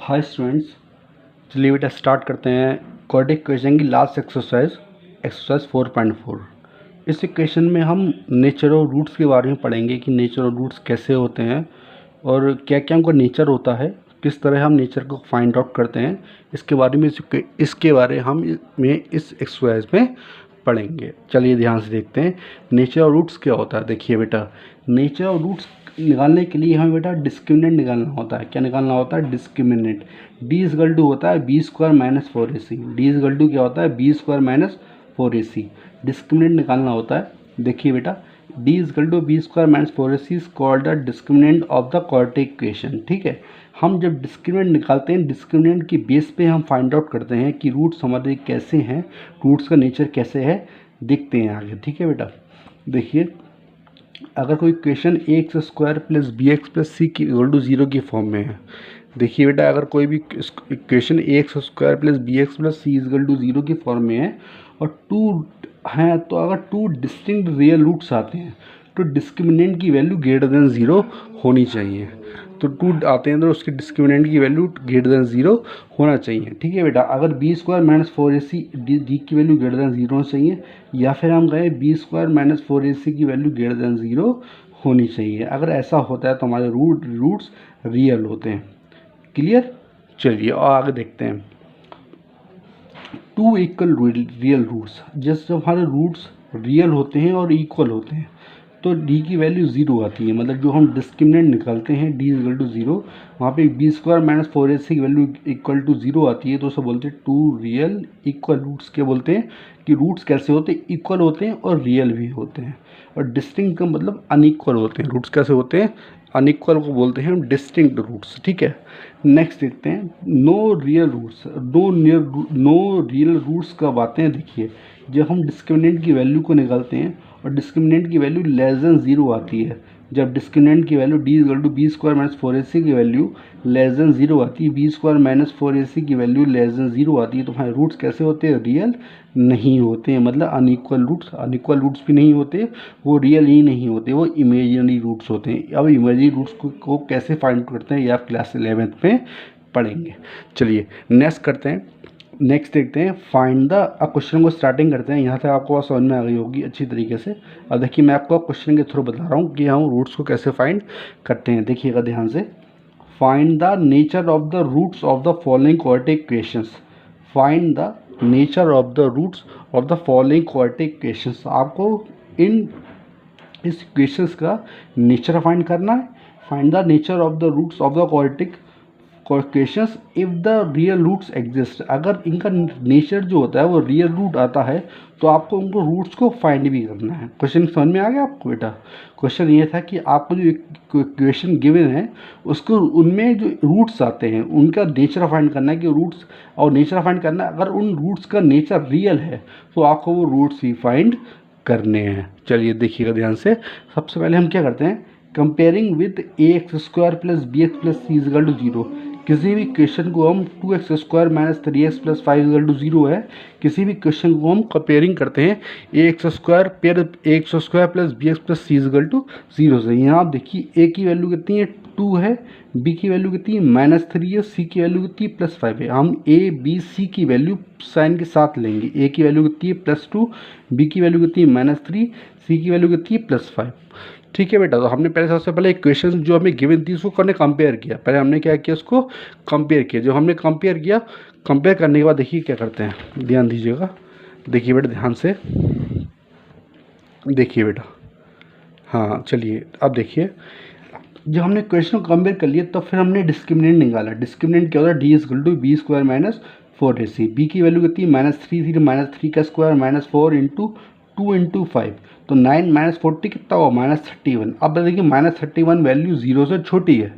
Hi students, चलिए बेटा start करते हैं क्वाड्रेटिक इक्वेशन की लास्ट एक्सरसाइज 4.4। इस इक्वेशन में हम नेचर और रूट्स के बारे में पढ़ेंगे कि नेचर और रूट्स कैसे होते हैं और क्या क्या उनका नेचर होता है, किस तरह हम नेचर को फाइंड आउट करते हैं। इसके बारे हम इस एक्सरसाइज में पढ़ेंगे। चलिए ध्यान से देखते हैं नेचर और रूट्स क्या होता है। देखिए बेटा, नेचर और रूट्स निकालने के लिए हमें बेटा डिस्क्रिमिनेंट निकालना होता है। क्या निकालना होता है? डिस्क्रिमिनेंट। डी इजगल टू होता है B square minus 4ac। D is equal to क्या होता है? B square minus 4ac। Discriminant निकालना होता है। देखिए बेटा, D is equal to B square minus 4ac is called the discriminant of the quadratic equation. ठीक है, हम जब डिस्क्रिमिनेंट निकालते हैं, डिस्क्रिमिनेंट की बेस पे हम फाइंड आउट करते हैं कि रूट्स हमारे कैसे हैं, रूट्स का नेचर कैसे है, देखते हैं आगे। ठीक है बेटा, देखिए अगर कोई इक्वेशन ए x square plus B x plus c की इक्वल टू 0 की फॉर्म में है। देखिए बेटा, अगर कोई भी equation A x square plus B x plus C equal to 0 की फॉर्म में है और टू हैं, तो अगर टू डिस्टिंक्ट रियल रूट्स आते हैं तो डिस्क्रिमिनेंट की वैल्यू ग्रेटर देन 0 होनी चाहिए। तो टू आते हैं तो उसके डिस्क्रिमिनेंट की वैल्यू ग्रेटर देन 0 होना चाहिए। ठीक है बेटा, अगर B square minus 4ac D की वैल्यू ग्रेटर देन 0 होना चाहिए, या फिर हम कहें बी स्क्वायर माइनस 4ac की वैल्यू ग्रेटर देन 0 होनी चाहिए। अगर ऐसा होता है तो हमारे रूट्स रियल होते हैं। क्लियर? चलिए और आगे देखते हैं। टू इक्वल रियल रूट्स, जैसे जब हमारे रूट्स रियल होते हैं और इक्वल होते हैं तो डी की वैल्यू 0 आती है। मतलब जो हम डिस्क्रिमिनेंट निकालते हैं डी इक्वल टू 0, वहाँ पे बी स्क्वायर माइनस 4ac की वैल्यू इक्वल टू 0 आती है, तो उसे बोलते हैं टू रियल इक्वल रूट्स। क्या बोलते हैं कि रूट्स कैसे होते हैं? इक्वल होते हैं और रियल भी होते हैं। और डिस्टिंक्ट का मतलब अनइक्वल होते हैं। रूट्स कैसे होते हैं? अनइक्वल को बोलते हैं हम डिस्टिंक्ट रूट्स। ठीक है, नेक्स्ट देखते हैं no real roots. No real roots कब आते हैं? देखिए, जब हम डिस्क्रिमिनेंट की वैल्यू को निकालते हैं और डिस्क्रिमिनेंट की वैल्यू लेस देन 0 आती है। जब डिस्क्रिमिनेंट की value D equal to B square minus 4ac की वैल्यू लेस देन 0 आती है, बी स्क्वायर माइनस 4ac की वैल्यू लेस देन 0 आती है, तो हमारे रूट्स कैसे होते हैं? रियल नहीं होते हैं। मतलब अनइक्वल रूट्स भी नहीं होते, वो रियल ही नहीं होते, वो इमेजिनरी रूट्स होते हैं। अब इमेजिनरी रूट्स को कैसे फाइंड करते हैं ये आप क्लास 11th में पढ़ेंगे। चलिए नेक्स्ट देखते हैं फाइंड द। अब क्वेश्चन को स्टार्टिंग करते हैं। यहाँ तक आपको बात समझ में आ गई होगी अच्छी तरीके से। अब देखिए, मैं आपको क्वेश्चन के थ्रू बता रहा हूँ कि हम रूट्स को कैसे फाइंड करते हैं। देखिएगा ध्यान से, find the nature of the roots of the following quadratic equations. Find the nature of the roots of the following quadratic equations. आपको इस इक्वेशंस का नेचर फाइंड करना है। Find the nature of the roots of the quadratic equations if the real roots exist. अगर इनका nature जो होता है वो रियल रूट आता है तो आपको उनको रूट्स को फाइंड भी करना है। क्वेश्चन समझ में आ गया आपको बेटा? क्वेश्चन ये था कि आपको जो इक्वेशन गिवन है उसको उनमें जो रूट्स आते हैं उनका नेचर फाइंड करना है कि रूट्स और नेचर फाइंड करना है। अगर उन रूट्स का नेचर रियल है तो आपको वो रूट्स ही फाइंड करने हैं। चलिए देखिएगा ध्यान से। सबसे पहले हम क्या करते हैं, comparing with A x square plus B x plus C is equal to 0। किसी भी क्वेश्चन को हम 2x square minus 3x plus 5 is equal to 0 है, किसी भी क्वेश्चन को हम कंपेयरिंग करते हैं a x square plus B x plus C is equal to 0 से। यहाँ आप देखिए ए की वैल्यू कितनी है? 2 है, बी की वैल्यू कितनी है? -3 है, सी की वैल्यू कितनी है? +5 है। हम ए बी सी की वैल्यू साइन के साथ लेंगे। ए की वैल्यू कितनी है? +2, बी की वैल्यू कितनी है? -3, सी की वैल्यू कितनी है? +5। ठीक है बेटा, तो हमने सबसे पहले इक्वेशन जो हमें गिवन थी उसको हमने कंपेयर किया। पहले हमने क्या किया, उसको कंपेयर किया। जो हमने कंपेयर किया, कंपेयर करने के बाद देखिए क्या करते हैं, ध्यान दीजिएगा। देखिए बेटा ध्यान से, देखिए बेटा, हाँ चलिए अब देखिए, जब हमने क्वेश्चन को कंपेयर कर लिया तो फिर हमने डिस्क्रिमिनेंट निकाला। डिस्क्रिमिनेंट क्या होता है? D equal to B square minus 4ac। B की वैल्यू कितनी है? -3 थी, -3 का स्क्वायर -4 इंटू 2 इंटू 5, तो 9 -40 कितना हुआ? -31। अब देखिए -31 वैल्यू 0 से छोटी है,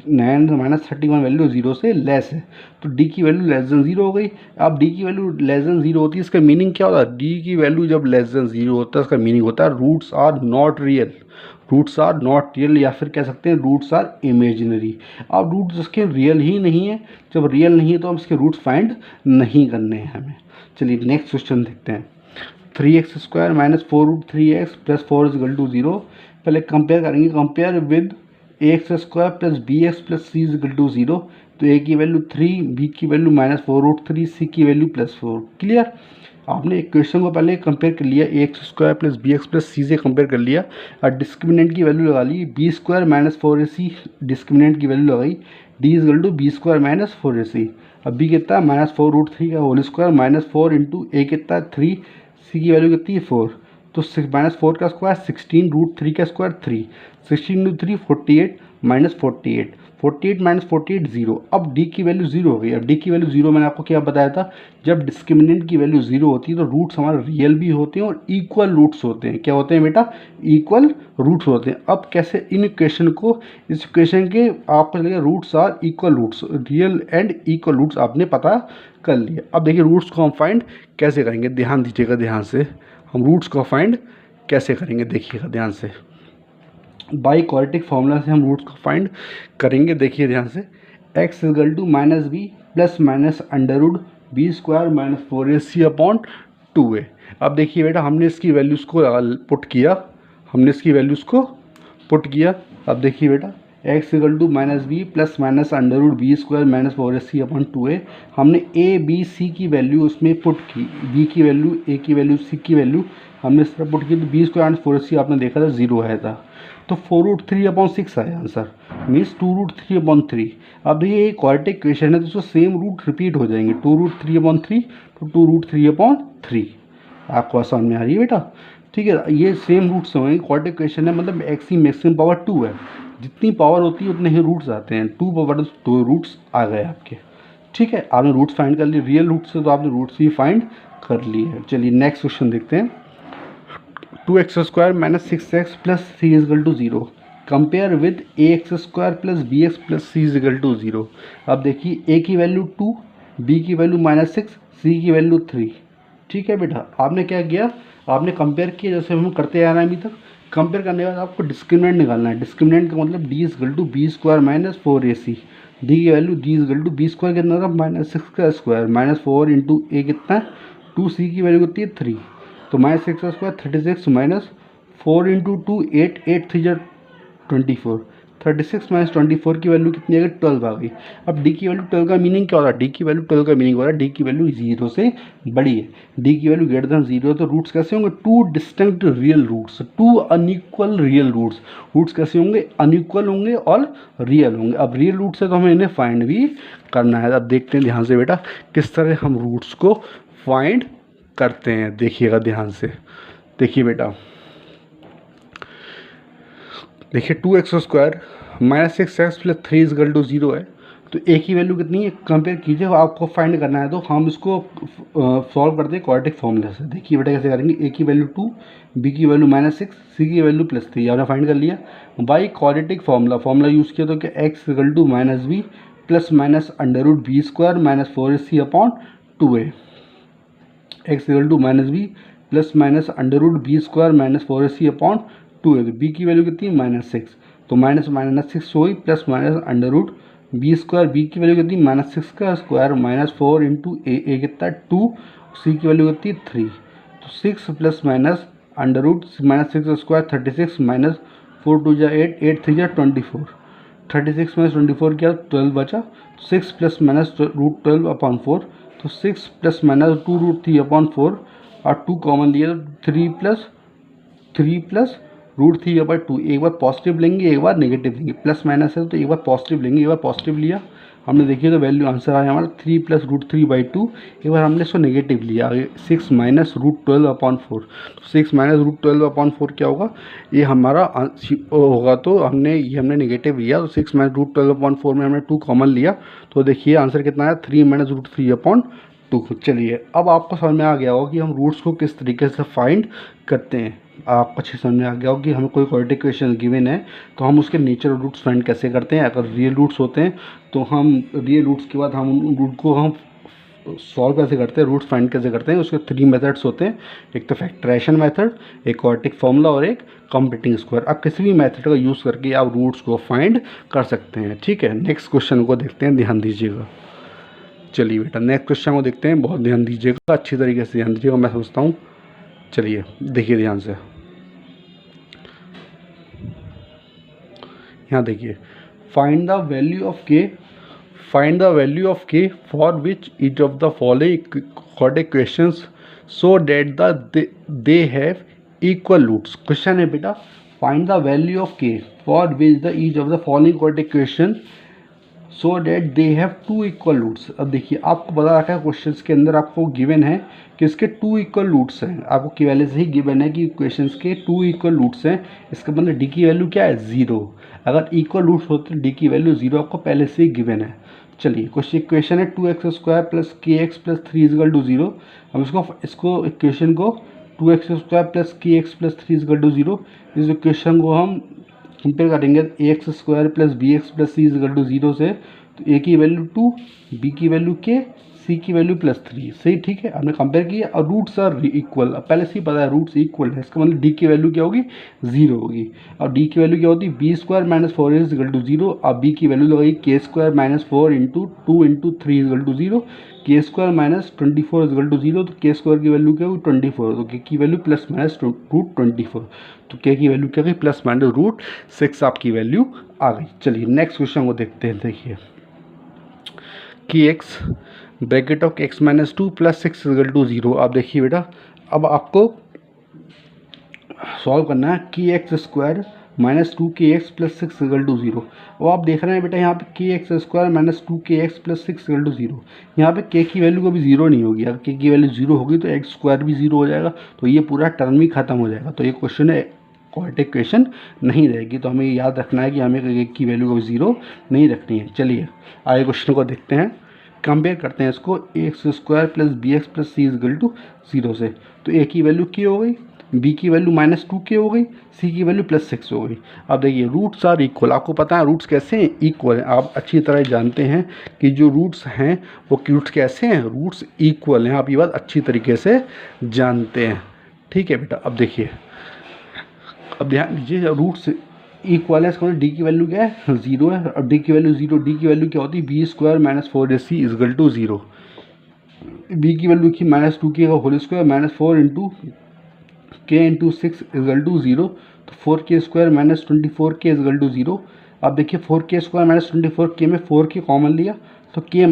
9 -31 वैल्यू 0 से लेस है, तो डी की वैल्यू लेस देन 0 हो गई। अब डी की वैल्यू लेस देन 0 होती है, इसका मीनिंग क्या होता है? डी की वैल्यू जब लेस देन 0 होता है इसका मीनिंग होता है roots are not real. Roots are not real, या फिर कह सकते हैं रूट्स आर इमेजिनरी। अब रूट्स इसके रियल ही नहीं है, जब रियल नहीं है तो हम इसके रूट्स फाइंड नहीं करने हैं हमें। चलिए नेक्स्ट क्वेश्चन देखते हैं। 3x square minus 4√3x plus 4 is equal to 0। पहले कंपेयर करेंगे, compare with A x square plus B x plus C is equal to 0, तो ए की वैल्यू 3, बी की वैल्यू -4√3, सी की वैल्यू +4। क्लियर? आपने इक्वेशन को पहले कंपेयर कर लिया, a x square plus B x plus c से कंपेयर कर लिया और डिस्क्रिमिनेंट की वैल्यू लगा ली, बी स्क्वायर -4ac डिस्क्रिमिनेंट की वैल्यू लगाई, d is equal to B square -4ac। अब बी कितना है -4√3 का होल स्क्वायर -4 इंटू ए कितना है 3, सी की वैल्यू कितनी है 4, तो -4 का स्क्वायर 16√3 का स्क्वायर 3, 16 इंटू 3 48 -48, 48 48 0। अब डी की वैल्यू 0 हो गई। अब डी की वैल्यू 0 मैंने आपको क्या बताया था, जब डिस्क्रिमिनेंट की वैल्यू 0 होती है तो रूट्स हमारे रियल भी होते हैं और इक्वल रूट्स होते हैं। क्या होते हैं बेटा? इक्वल रूट्स होते हैं। अब कैसे इन इक्वेशन को, इस इक्वेशन के आपको लगेगा roots are equal roots, real and equal roots आपने पता कर लिया। अब देखिए रूट्स को हम फाइंड कैसे करेंगे, ध्यान दीजिएगा, ध्यान से हम रूट्स को फाइंड कैसे करेंगे, देखिएगा ध्यान से। बाई क्वाड्रेटिक फार्मूला से हम रूट्स को फाइंड करेंगे, देखिए ध्यान से। x equal to -b plus minus under B square -4ac upon 2a। अब देखिए बेटा हमने इसकी वैल्यूज़ को पुट किया, अब देखिए बेटा x equal to -b plus minus under B square -4ac upon 2a। हमने a b c की वैल्यू उसमें पुट की, b की वैल्यू, a की वैल्यू, c की वैल्यू हमने इस तरह पुट की, तो बी स्क्वायर -4ac आपने देखा था 0 आया था, तो 4√3/6 आया आंसर, मीन्स 2√3/3। अब देखिए ये क्वाड्रेटिक इक्वेशन है तो इसको सेम रूट रिपीट हो जाएंगे, 2√3/3 तो 2√3/3। आपको आसान में आ रही है बेटा? ठीक है, ये सेम रूट्स होंगे, क्वाड्रेटिक इक्वेशन है, मतलब एक्स की मैक्सिमम पावर 2 है, जितनी पावर होती है उतने ही रूट्स आते हैं, 2 पावर 2 रूट्स आ गए आपके। ठीक है, आपने रूट्स फाइंड कर लिए, रियल रूट्स से तो आपने रूट्स भी फाइंड कर लिए है। चलिए नेक्स्ट क्वेश्चन देखते हैं। 2x square minus 6x plus C is equal to 0 compare with A x square plus B x plus C is equal to 0। अब देखिए a की वैल्यू 2, b की वैल्यू -6, c की वैल्यू 3। ठीक है बेटा, आपने क्या किया, आपने कंपेयर किया, जैसे हम करते आ रहे हैं अभी तक। कंपेयर करने के बाद आपको डिस्क्रिमिनेंट निकालना है। डिस्क्रिमिनेंट का मतलब d is equal to B square -4ac, D की value d is equal to B square कितना था -6 का स्क्वायर -4 इंटू ए कितना है 2, c की वैल्यू कितनी है 3, तो -6 का स्क्वायर 36 -4 इंटू 2 8, 8 3 जा 24, 36 -24 की वैल्यू कितनी आ गई 12 आ गई। अब डी की वैल्यू 12 का मीनिंग क्या हो रहा है, डी की वैल्यू 12 का मीनिंग हो रहा है डी की वैल्यू 0 से बड़ी है, डी की वैल्यू ग्रेटर देन 0। तो रूट्स कैसे होंगे, two distinct real roots, two unequal real roots. Roots कैसे होंगे, अनइक्वल होंगे और रियल होंगे। अब रियल रूट से तो हमें इन्हें फाइंड भी करना है। अब देखते हैं ध्यान से बेटा किस तरह हम रूट्स को फाइंड करते हैं, देखिएगा ध्यान से। देखिए बेटा, देखिए 2x square -6x plus 3 is equal to 0 है, तो a की वैल्यू कितनी है कंपेयर कीजिए, आपको फाइंड करना है। तो हम इसको सॉल्व करते हैं क्वाड्रेटिक फॉर्मूला से। देखिए बेटा कैसे करेंगे, a की वैल्यू 2, b की वैल्यू -6, c की वैल्यू +3, आपने फाइंड कर लिया बाई क्वाड्रेटिक फॉर्मूला यूज़ किया, तो क्या x equal to -b plus minus under root B square -4ac upon 2a, x equal to -b plus minus under root B square -4ac upon 2a, तो b की value कितनी है -6, तो -6 हो गई plus minus under root B square, B की value कितनी -6 का स्क्वायर -4 इंटू ए कितना 2, सी की वैल्यू कितनी 3, तो 6 plus minus under root -6 square 36 -4 2 जा 8, 8 3 जा 24, 36 -24 क्या 12 बचा, 6 प्लस माइनस रूट 12 अपॉन 4, तो 6 प्लस माइनस 2√3 अपॉन 4 और 2 कॉमन लिया तो 3 प्लस √3/2। एक बार पॉजिटिव लेंगे एक बार नेगेटिव लेंगे, प्लस माइनस है तो एक बार पॉजिटिव लेंगे एक बार पॉजिटिव लिया हमने, देखिए तो वैल्यू आंसर आया हमारा 3 प्लस √3/2। एक बार हमने इसको नेगेटिव लिया, आगे 6 माइनस √12/4, तो 6 माइनस √12/4 क्या होगा, ये हमारा होगा, तो हमने नेगेटिव लिया, तो 6 माइनस √12/4 में हमने 2 कॉमन लिया, तो देखिए आंसर कितना आया 3 माइनस √3/2। चलिए अब आपको समझ में आ गया होगा कि हम रूट्स को किस तरीके से फाइंड करते हैं। आपको अच्छे समझ में आ गया होगा कि हमें कोई क्वाड्रेटिक इक्वेशन गिवन है तो हम उसके नेचर और रूट्स फाइंड कैसे करते हैं। अगर रियल रूट्स होते हैं तो हम रियल रूट्स के बाद हम उन रूट को हम सॉल्व कैसे करते हैं, रूट्स फाइंड कैसे करते हैं। उसके 3 मेथड्स होते हैं, एक तो फैक्टराइजेशन मेथड, एक क्वाड्रेटिक फार्मूला और एक कंप्लीटिंग स्क्वायर। आप किसी भी मेथड का यूज़ करके आप रूट्स को फाइंड कर सकते हैं। ठीक है, नेक्स्ट क्वेश्चन को देखते हैं, ध्यान दीजिएगा। चलिए बेटा नेक्स्ट क्वेश्चन को देखते हैं, बहुत ध्यान दीजिएगा, अच्छी तरीके से ध्यान दीजिएगा, मैं समझता हूँ। चलिए देखिए ध्यान से, यहाँ देखिए, find the value of K, find the value of K for which each of the following quadratic questions so that they have equal roots. Question है बेटा, find the value of K for which the each of the following quadratic question so that they have two equal roots. अब देखिए, आपको बता रखा है question के अंदर, आपको गिवन है कि इसके टू इक्वल रूट्स हैं। आपको की वैल्यू से ही गिवन है कि क्वेश्चन के टू इक्वल रूट्स हैं। इसका मतलब डी की वैल्यू क्या है, 0। अगर इक्वल रूट्स होते तो डी की वैल्यू 0 आपको पहले से ही गिवन है। चलिए, क्वेश्चन है 2x² प्लस के एक्स प्लस 3 इजकल टू 0। हम इसको इक्वेशन को 2x² प्लस के एक्स प्लस 3 इजकल टू 0, इस इक्वेशन को हम कंपेयर करेंगे ax² plus B x plus C is equal to 0 से। तो ए की वैल्यू 2, बी की वैल्यू के, सी की वैल्यू +3। सही, ठीक है, हमने कंपेयर किया और रूट्स आर इक्वल। अब पहले से ही पता है रूट्स इक्वल है, इसका मतलब डी की वैल्यू क्या होगी, 0 होगी। और डी की वैल्यू क्या होती है, b² - 4 इजकल टू 0। अब बी की वैल्यू लगाई k² - 4 into 2 into 3 is equal to 0, k² - 24 is equal to 0। तो k² की वैल्यू क्या होगी, 24। तो के की वैल्यू ±√24। तो के की वैल्यू क्या गई, ±√6 आपकी वैल्यू आ गई। चलिए नेक्स्ट क्वेश्चन को देखते हैं। देखिए कि x bracket of x - 2 + 6 is equal to 0। आप देखिए बेटा, अब आपको सॉल्व करना है कि x² - 2kx + 6 इजकल टू 0। अब आप देख रहे हैं बेटा, यहाँ पे kx² - 2kx + 6 इजकल टू 0। यहाँ पे k की वैल्यू कभी 0 नहीं होगी। अगर k की वैल्यू 0 होगी तो x² भी 0 हो जाएगा, तो ये पूरा टर्म ही खत्म हो जाएगा। तो ये क्वेश्चन है क्वाड्रेटिक क्वेश्चन नहीं रहेगी। तो हमें याद रखना है कि हमें k की वैल्यू कभी 0 नहीं रखनी है। चलिए आगे क्वेश्चन को देखते हैं, कंपेयर करते हैं इसको ax² plus B x plus C is equal to 0 से। तो a की वैल्यू k हो गई, b की वैल्यू -2k हो गई, c की वैल्यू +6 हो गई। अब देखिए रूट्स आर इक्वल। आपको पता है रूट्स कैसे हैं, इक्वल हैं। आप अच्छी तरह जानते हैं कि जो रूट्स हैं वो रूट्स कैसे हैं, रूट्स इक्वल हैं। आप ये बात अच्छी तरीके से जानते हैं, ठीक है बेटा। अब देखिए, अब ध्यान दीजिए, रूट्स इक्वल है, इसका मतलब डी की वैल्यू क्या है, 0 है। और डी की वैल्यू 0, डी की वैल्यू क्या होती है, b² - 4ac is equal to 0। B की वैल्यू की -2k का whole square -4 into k into 6 is equal to 0। तो 4k² - 24k इजकल टू 0। अब देखिए 4k² - 24k में 4k कॉमन लिया, तो k -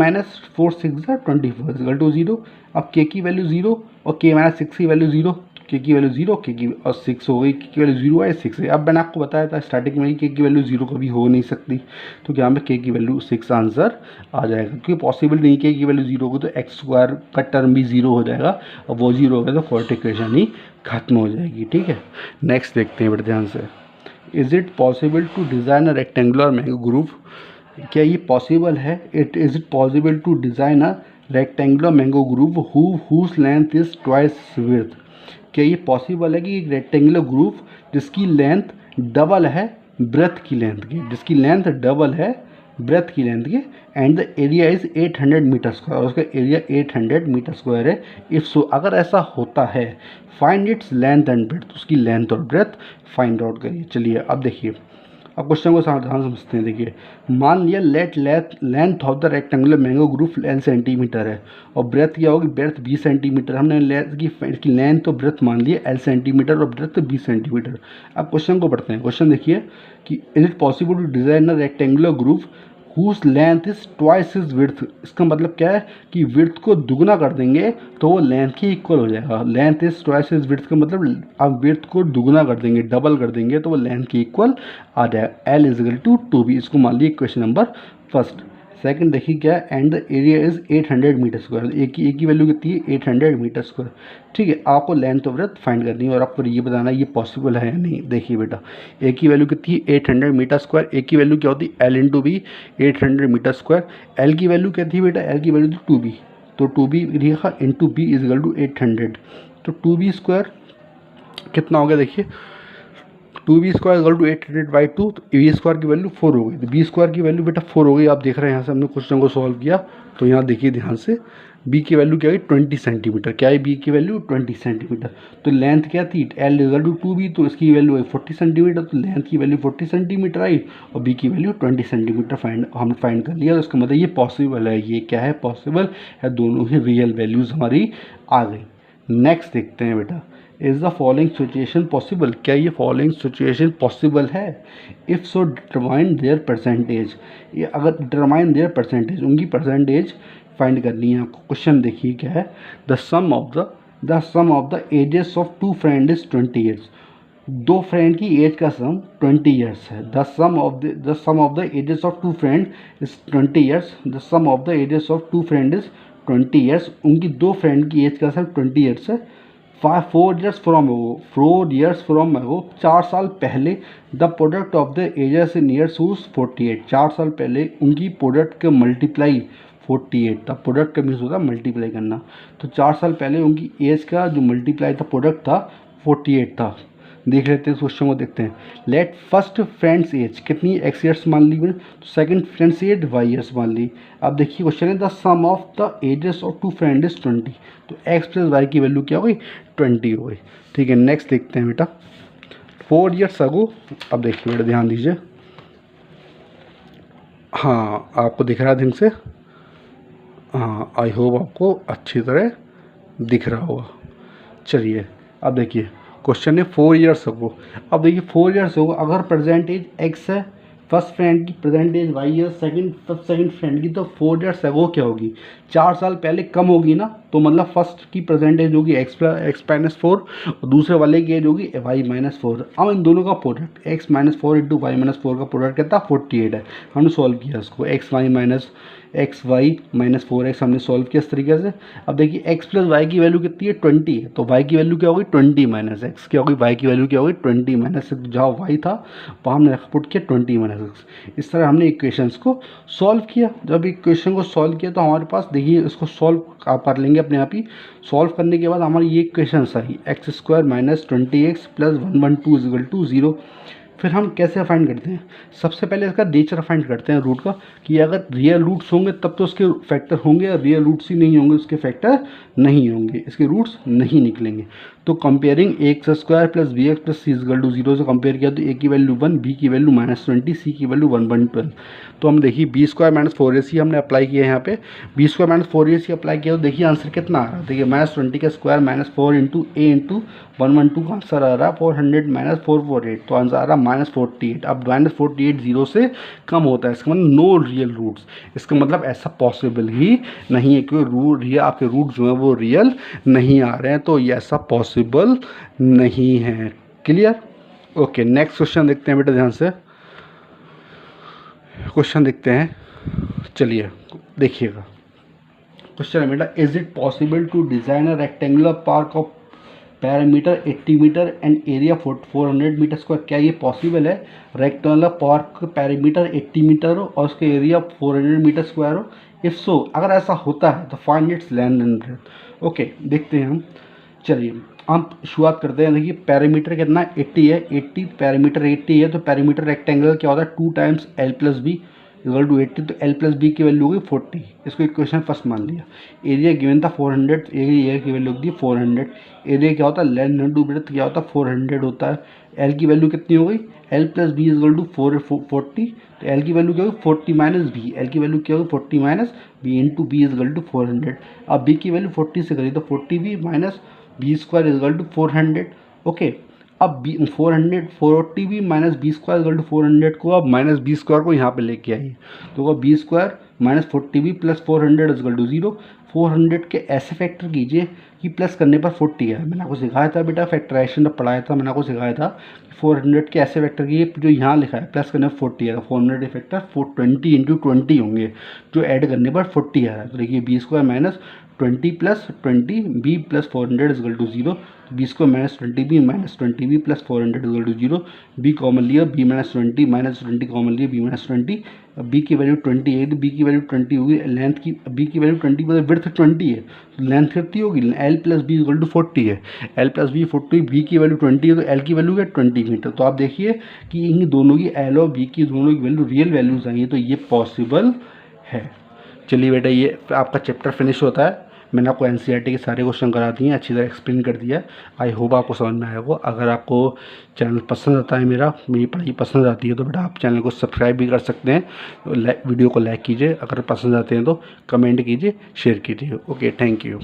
4 6 24 इजकल टू 0। अब k की वैल्यू 0 और k - 6 की वैल्यू 0, k की वैल्यू 0, k की और 6 हो गई, k की वैल्यू 0 है, 6 है। अब मैंने आपको बताया था स्टार्टिंग में ही k की वैल्यू 0 कभी हो नहीं सकती, तो क्या हमें k की वैल्यू 6 आंसर आ जाएगा। क्योंकि पॉसिबल नहीं k की वैल्यू 0 होगी तो x² का टर्म भी 0 हो जाएगा, और वो 0 हो गया तो क्वाड्रेटिक इक्वेशन ही खत्म हो जाएगी, ठीक है। नेक्स्ट देखते हैं बड़े ध्यान से, is it possible to design a rectangular mango grove. क्या ये पॉसिबल है, is it possible to design a rectangular mango grove whose length is twice width. क्या ये पॉसिबल है कि एक रेक्टेंगुलर ग्रुप जिसकी लेंथ डबल है ब्रेथ की लेंथ की, जिसकी लेंथ डबल है ब्रेथ की लेंथ की, and the area is 800 metre square, और उसका एरिया 800 मीटर स्क्वायर है। इफ सो, अगर ऐसा होता है, find its length and breadth, उसकी लेंथ और ब्रेथ फाइंड आउट करिए। चलिए अब देखिए, अब क्वेश्चन को सावधान समझते हैं। देखिए, मान लिया length of the rectangular mango group L centimetre है, और ब्रेथ क्या होगी, ब्रेथ 20 सेंटीमीटर। हमने इसकी लेंथ और ब्रेथ मान लिए L सेंटीमीटर और ब्रेथ 20 सेंटीमीटर। अब क्वेश्चन को पढ़ते हैं। क्वेश्चन देखिए कि is it possible to design a rectangular grove whose length is twice is width. इसका मतलब क्या है कि विड्थ को दुगना कर देंगे तो वो लेंथ के इक्वल हो जाएगा। Length is twice is width का मतलब आप विड्थ को दुगना कर देंगे, डबल कर देंगे तो वो लेंथ के इक्वल आ जाएगा। L इजकल टू 2b, इसको मान लीजिए क्वेश्चन नंबर फर्स्ट। सेकंड देखिए क्या है, and the area is 800 metre square. एक की वैल्यू कितनी है, 800 मीटर स्क्वायर, ठीक है। आपको लेंथ और ब्रेथ फाइंड करनी है और आपको ये बताना है ये पॉसिबल है या नहीं। देखिए बेटा, ए की वैल्यू कितनी है, 800 मीटर स्क्वायर। ए की वैल्यू क्या होती है, L into B, 800 metre square. L की वैल्यू क्या थी बेटा, एल की वैल्यू थी 2b, तो 2b लिखा इंटू बी इजकल टू 800। तो 2b स्क्वायर कितना हो गया, देखिए 2b स्क्वायर इक्वल टू 800/2, तो बी स्क्वायर की वैल्यू 4 हो गई। तो बी स्क्वायर की वैल्यू बेटा 4 हो गई। आप देख रहे हैं यहाँ से हमने क्वेश्चन को सॉल्व किया, तो यहाँ देखिए ध्यान से, बी की वैल्यू क्या है, 20 सेंटीमीटर। क्या है बी की वैल्यू, 20 सेंटीमीटर। तो लेंथ क्या थी, L इक्वल टू 2b, तो इसकी वैल्यू है 40 सेंटीमीटर, तो लेंथ की वैल्यू 40 सेंटीमीटर आई और बी की वैल्यू 20 सेंटीमीटर हम फाइंड कर लिया। तो इसका मतलब ये पॉसिबल है, ये क्या है, पॉसिबल है, दोनों ही रियल वैल्यूज़ हमारी आ गई। नेक्स्ट देखते हैं बेटा, is the following situation possible, क्या ये फॉलोइंग सिचुएशन पॉसिबल है? If so determine their percentage, ये अगर डिटरमाइन देयर परसेंटेज, उनकी परसेंटेज फाइंड करनी है आपको। क्वेश्चन देखिए क्या है, the sum of the ages of two friend is 20 years. दो फ्रेंड की एज का सम 20 ईयर्स है। The sum of the ages of two friend is 20 years. The sum of the ages of two friend is 20 years. उनकी दो friend की age का sum 20 years है। 4 years from अगो, 4 साल पहले, the product of the ages in years was 48। 4 साल पहले उनकी प्रोडक्ट का मल्टीप्लाई 48 था। प्रोडक्ट का मीन्स होता है मल्टीप्लाई करना। तो 4 साल पहले उनकी एज का जो मल्टीप्लाई था प्रोडक्ट था 48 था। देख लेते हैं इस क्वेश्चन को, देखते हैं। लेट फर्स्ट फ्रेंड्स एज कितनी, x ईयर्स मान ली मैंने, तो second friend's age y years मान ली। अब देखिए क्वेश्चन है the sum of the ages of two friend is 20, तो x प्लस वाई की वैल्यू क्या हो गई, 20 हो गई। ठीक है, नेक्स्ट देखते हैं बेटा। 4 ईयर्स अगो, अब देखिए बेटा ध्यान दीजिए, हाँ आपको दिख रहा है ढंग से, हाँ आई होप आपको अच्छी तरह दिख रहा होगा। चलिए अब देखिए क्वेश्चन है 4 ईयर्स अगो। अब देखिए 4 ईयर्स अगो अगर प्रेजेंट एज x है, फर्स्ट फ्रेंड की प्रेजेंट एज y है, सेकंड फ्रेंड की, तो 4 ईयर्स अगो क्या होगी, 4 साल पहले कम होगी ना, तो मतलब फर्स्ट की प्रेजेंट एज होगी x-4 और दूसरे वाले की एज होगी y-4। अब इन दोनों का प्रोडक्ट x-4 इंटू y-4 का प्रोडक्ट कितना 48 है। हमने सॉल्व किया इसको, xy-4x हमने सॉल्व किया इस तरीके से। अब देखिए x प्लस वाई की वैल्यू कितनी है 20 है, तो y की वैल्यू क्या होगी 20 माइनस एक्स, क्या होगी y की वैल्यू क्या होगी 20 माइनस एक्स। जहाँ y था वहाँ हमने पुट किया 20 माइनस एक्स। इस तरह हमने इक्वेशंस को सॉल्व किया। जब इक्वेशन को सॉल्व किया तो हमारे पास देखिए इसको सॉल्व आप कर लेंगे अपने आप ही। सॉल्व करने के बाद हमारी ये इक्वेशन आई x² minus 20x plus 112 is equal to 0। फिर हम कैसे फाइंड करते हैं, सबसे पहले इसका नेचर फाइंड करते हैं रूट का, कि अगर रियल रूट्स होंगे तब तो उसके फैक्टर होंगे, और रियल रूट्स ही नहीं होंगे उसके फैक्टर नहीं होंगे, इसके रूट्स नहीं निकलेंगे। तो comparing x² plus B x plus C is equal to 0 से कंपेयर किया तो a की वैल्यू 1, b की वैल्यू -20, c की वैल्यू 112। तो हम देखिए b² माइनस 4ac हमने अप्लाई किया है यहाँ पे, b² माइनस 4ac अप्लाई किया तो देखिए आंसर कितना आ रहा है, देखिए -20 का square minus 4 into a into 112 का आंसर आ रहा है 400 माइनस 448, तो आंसर आ रहा है -48। अब -48 0 से कम होता है, इसका मतलब नो रियल रूट्स, इसका मतलब ऐसा पॉसिबल ही नहीं है, क्योंकि रूट ये आपके रूट जो है वो रियल नहीं आ रहे हैं, तो ये ऐसा पॉसिबल नहीं है। क्लियर? ओके, नेक्स्ट क्वेश्चन देखते हैं बेटा ध्यान से। क्वेश्चन देखते हैं, चलिए देखिएगा। क्वेश्चन है बेटा, is it possible to design a rectangular park of parameter 80 metre and area 400 metre square? क्या ये पॉसिबल है, रेक्टेंगुलर पार्क पैरामीटर 80 मीटर हो और उसका एरिया 400 मीटर स्क्वायर हो? इफ सो, अगर ऐसा होता है तो find its length and breadth. Okay, देखते हैं हम। चलिए हम शुरुआत करते हैं। देखिए पैरामीटर कितना 80 है, 80 पैरामीटर 80 है, तो पैरामीटर रेक्टेंगल क्या होता है 2 times l plus B equal to 80, तो l प्लस बी की वैल्यू होगी 40। इसको इक्वेशन फर्स्ट मान लिया। एरिया गिवन था 400, एरिया की वैल्यू होती है 400। एरिया क्या होता है लेंथ इंटू ब्रेड्थ क्या होता है 400 होता है। l की वैल्यू कितनी हो गई, l plus B equal to 40, तो l की वैल्यू क्या होगी 40 माइनस बी, l की वैल्यू क्या होगी 40 minus B into B equal to 400। अब b की वैल्यू 40 से करी तो 40b minus b² equal to 400। Okay, अब 440b minus b² equal to 400 को अब माइनस b² को यहाँ पे लेके आइए, तो b² minus 40b plus 400 equal to 0। 400 के ऐसे फैक्टर कीजिए कि प्लस करने पर 40 है। मैंने आपको सिखाया था बेटा, फैक्टराइजेशन जब पढ़ाया था मैंने आपको सिखाया था 400 के ऐसे फैक्टर कीजिए जो यहाँ लिखा है प्लस करने पर 40 है, 400 के फैक्टर 420 इंटू 20 होंगे जो ऐड करने पर 40 आ रहा है। तो देखिए b² minus 20 plus 20 b plus 400 equal to 0, b² minus 20b minus 20b plus 400 equal to 0। b common लिया, b माइनस 20 कॉमन लिया, b माइनस 20। b की वैल्यू 20 है तो b की वैल्यू 20 होगी। लेंथ की b की वैल्यू 20 मतलब विड्थ 20 है, तो लेंथ कितनी होगी l plus B equal to 40 है, l प्लस बी 40, b की वैल्यू 20 है तो l की वैल्यू है 20 मीटर। तो आप देखिए कि इन दोनों की l और b की दोनों की वैल्यू रियल वैल्यूज आई है, तो ये पॉसिबल है। चलिए बेटा ये आपका चैप्टर फिनिश होता है। मैंने आपको एनसीईआरटी के सारे क्वेश्चन करा दिए हैं, अच्छी तरह एक्सप्लेन कर दिया है। आई होप आपको समझ में आया होगा। अगर आपको चैनल पसंद आता है, मेरी पढ़ाई पसंद आती है, तो बेटा आप चैनल को सब्सक्राइब भी कर सकते हैं, वीडियो को लाइक कीजिए, अगर पसंद आते हैं तो कमेंट कीजिए, शेयर कीजिए। Okay, thank you.